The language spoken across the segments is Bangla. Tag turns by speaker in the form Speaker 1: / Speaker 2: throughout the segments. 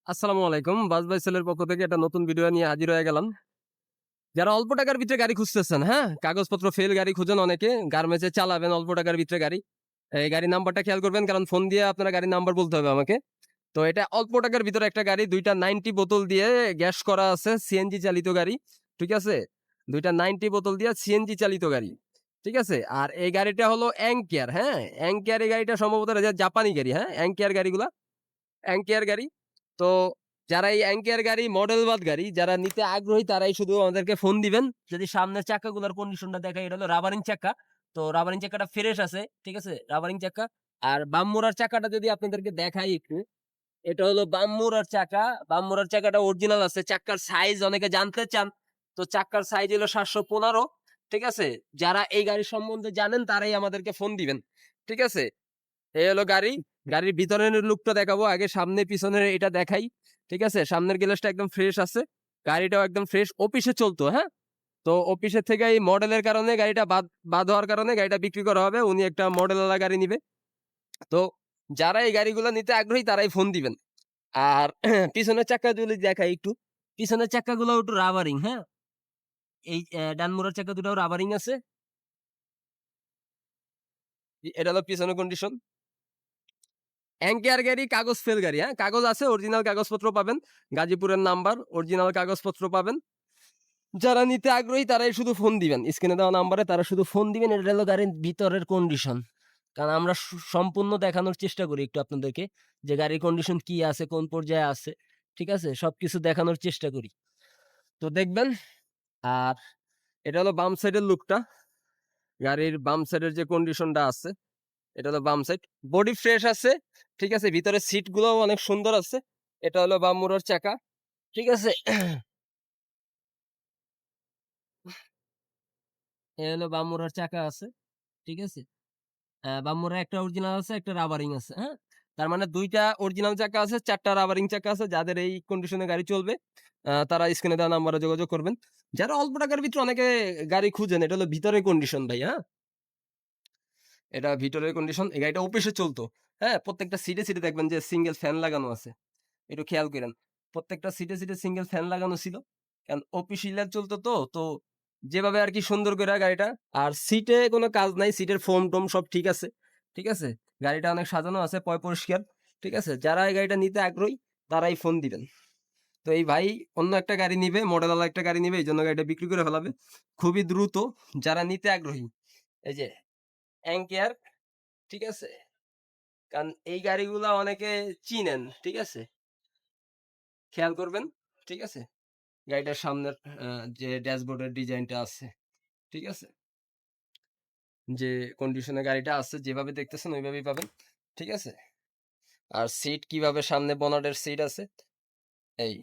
Speaker 1: আসসালামু আলাইকুম। বাস ভাই সেলের পক্ষ থেকে একটা নতুন ভিডিও নিয়ে হাজির হয়ে গেলাম। যারা অল্প টাকার ভিতরে গাড়ি খুঁজতেছেন, হ্যাঁ? কাগজপত্র ফেল গাড়ি খুঁজেন অনেকে। গার্মেন্টসে চালাবেন অল্প টাকার ভিতরে গাড়ি। এই গাড়ির নাম্বারটা খেয়াল করবেন কারণ ফোন দিয়ে আপনারা গাড়ির নাম্বার বলতে হবে আমাকে। তো এটা অল্প টাকার ভিতরে একটা গাড়ি ২ টা 90 বোতল দিয়ে গ্যাস করা আছে সিএনজি চালিত গাড়ি। ঠিক আছে? ২ টা 90 বোতল দিয়ে সিএনজি চালিত গাড়ি। ঠিক আছে? আর এই গাড়িটা হলো এঙ্কেয়ার, হ্যাঁ? এঙ্কেয়ার এই গাড়িটা সম্ভবত জাপানি গাড়ি, হ্যাঁ? এঙ্কেয়ার গাড়িগুলা। অ্যাঙ্কিয়ার গাড়ি। তো যারা এই অ্যাঙ্কিয়ার গাড়ি, মডেলবাদ গাড়ি যারা নিতে আগ্রহী তারাই শুধু আমাদেরকে ফোন দিবেন। যদি সামনের চাক্কাগুলার কন্ডিশনটা দেখাই, এটা হলো রাবারিং চাক্কা। তো রাবারিং চাক্কাটা ফ্রেশ আছে। ঠিক আছে? রাবারিং চাক্কা। আর বাম চাকাটা যদি আপনাদেরকে দেখাই একটু, এটা হলো বাম চাকাটা অরিজিনাল আছে। চাক্কার সাইজ অনেকে জানতে চান। তো চাক্কার সাইজ হলো ৭১৫। ঠিক আছে? যারা এই গাড়ি সম্বন্ধে জানেন তারাই আমাদেরকে ফোন দিবেন। ঠিক আছে? এই হলো গাড়ি। গাড়ির ভিতরের লুকটা দেখাবো। আগে সামনে পিছনের এটা দেখাই। ঠিক আছে? সামনের গ্লাসটা একদম ফ্রেশ আছে। গাড়িটাও একদম ফ্রেশ। অফিসে চলতো, হ্যাঁ? তো অফিসের থেকে এই মডেলের কারণে গাড়িটা বাদ হওয়ার কারণে গাড়িটা বিক্রি করা হবে। উনি একটা মডেলওয়ালা গাড়ি নিবে। তো যারা এই গাড়িগুলা নিতে আগ্রহী তারাই ফোন দিবেন। আর পিছনের চাক্কা যদি দেখাই একটু। পিছনের চাক্কাগুলো একটু রাবারিং, হ্যাঁ? এই ডান মুড়ার চাক্কা দুটাও রাবারিং আছে। এটা হলো পিছনের কন্ডিশন। অ্যাঙ্কিয়ার গাড়ি কাগজ ফেল গাড়ি, হ্যাঁ? কাগজ আছে, অরিজিনাল কাগজপত্র পাবেন। গাজীপুরের নাম্বার, অরিজিনাল কাগজপত্র পাবেন। যারা নিতে আগ্রহী তারাই শুধু ফোন দিবেন। স্ক্রিনে দেওয়া নাম্বারে তারা শুধু ফোন দিবেন। এটা হলো গাড়ির ভিতরের কন্ডিশন। কারণ আমরা সম্পূর্ণ দেখানোর চেষ্টা করি একটু আপনাদেরকে যে গাড়ির কন্ডিশন কি আছে, কোন পর্যায়ে আছে। ঠিক আছে? সবকিছু দেখানোর চেষ্টা করি। তো দেখবেন। আর এটা হলো বাম সাইডের লুকটা। গাড়ির বাম সাইডের যে কন্ডিশনটা আছে, এটা হলো বাম সাইড। বডি ফ্রেশ আছে। ঠিক আছে? ভিতরে সিট গুলোও অনেক সুন্দর আছে। এটা হলো বাম মুড়ার চাকা। ঠিক আছে? এ হলো বাম মুড়ার চাকা আছে। ঠিক আছে? বাম মুড়া একটা অরিজিনাল আছে, একটা রাবারিং আছে, হ্যাঁ? তার মানে ২ টা অরিজিনাল চাকা আছে, ৪ টা রাবারিং চাকা আছে। যাদের এই কন্ডিশনে গাড়ি চলবে, তারা স্ক্রিনে দেওয়া নাম্বারে যোগাযোগ করবেন। যারা অল্প টাকার ভিতরে অনেকে গাড়ি খুঁজেন, এটা হলো ভিতরের কন্ডিশন ভাই, হ্যাঁ? এটা ভিতরের কন্ডিশন। এই গাড়িটা অফিসে চলতো। হ্যাঁ? প্রত্যেকটা সিটে দেখবেন যে সিঙ্গেল ফ্যান লাগানো আছে। একটু খেয়াল কইরেন। প্রত্যেকটা সিটে সিঙ্গেল ফ্যান লাগানো ছিল। কারণ অফিসিয়াল চলতো তো। তো যেভাবে আরকি সুন্দর কইরা গাড়িটা আর সিটে কোনো কাজ নাই। সিটের ফোম-টোম সব ঠিক আছে। ঠিক আছে? গাড়িটা অনেক সাজানো আছে, পরিষ্কার। ঠিক আছে? যারা এই গাড়িটা নিতে আগ্রহী তারাই ফোন দিবেন। তো এই ভাই অন্য একটা গাড়ি নিবে, মডেলওয়ালা একটা গাড়ি নিবে। এইজন্য গাড়িটা বিক্রি করে ফেলাবে। খুবই দ্রুত যারা নিতে আগ্রহী। এই যে অ্যাঙ্কিয়ার, ঠিক আছে? কারণ এই গাড়িগুলা অনেকে চিনেন। ঠিক আছে? খেয়াল করবেন। ঠিক আছে? গাড়িটার সামনের যে ড্যাশবোর্ডের ডিজাইনটা আছে, ঠিক আছে? যে কন্ডিশনে গাড়িটা আছে যেভাবে দেখতেছেন ওইভাবেই পাবেন। ঠিক আছে? আর সিট কিভাবে সামনে বনেটের সিট আছে, এই।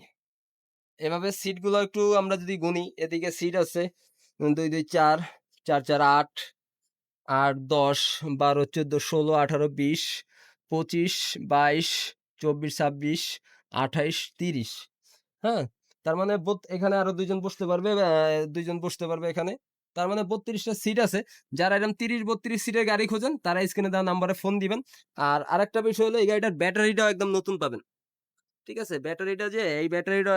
Speaker 1: এভাবে সিটগুলো একটু আমরা যদি গুনি, এদিকে সিট আছে ২, ২, ৪, ৪, ৪, ৮, ৮, ১০, ১২, ১৪, ১৬, ১৮, ২০, ২৫, ২২, ২৪, ২৬, ২৮, ৩০। হ্যাঁ? তার মানে এখানে আরো ২ জন বসতে পারবে, ২ জন বসতে পারবে এখানে। তার মানে ৩২ টা সিট আছে। যারা এরকম ৩০-৩২ সিটের গাড়ি খোঁজেন তারা স্ক্রিনে দেওয়া নাম্বারে ফোন দিবেন। আর আরেকটা বিষয় হলো এই গাড়িটার ব্যাটারিটাও একদম নতুন পাবেন। ঠিক আছে? ব্যাটারিটা যে এই ব্যাটারিটা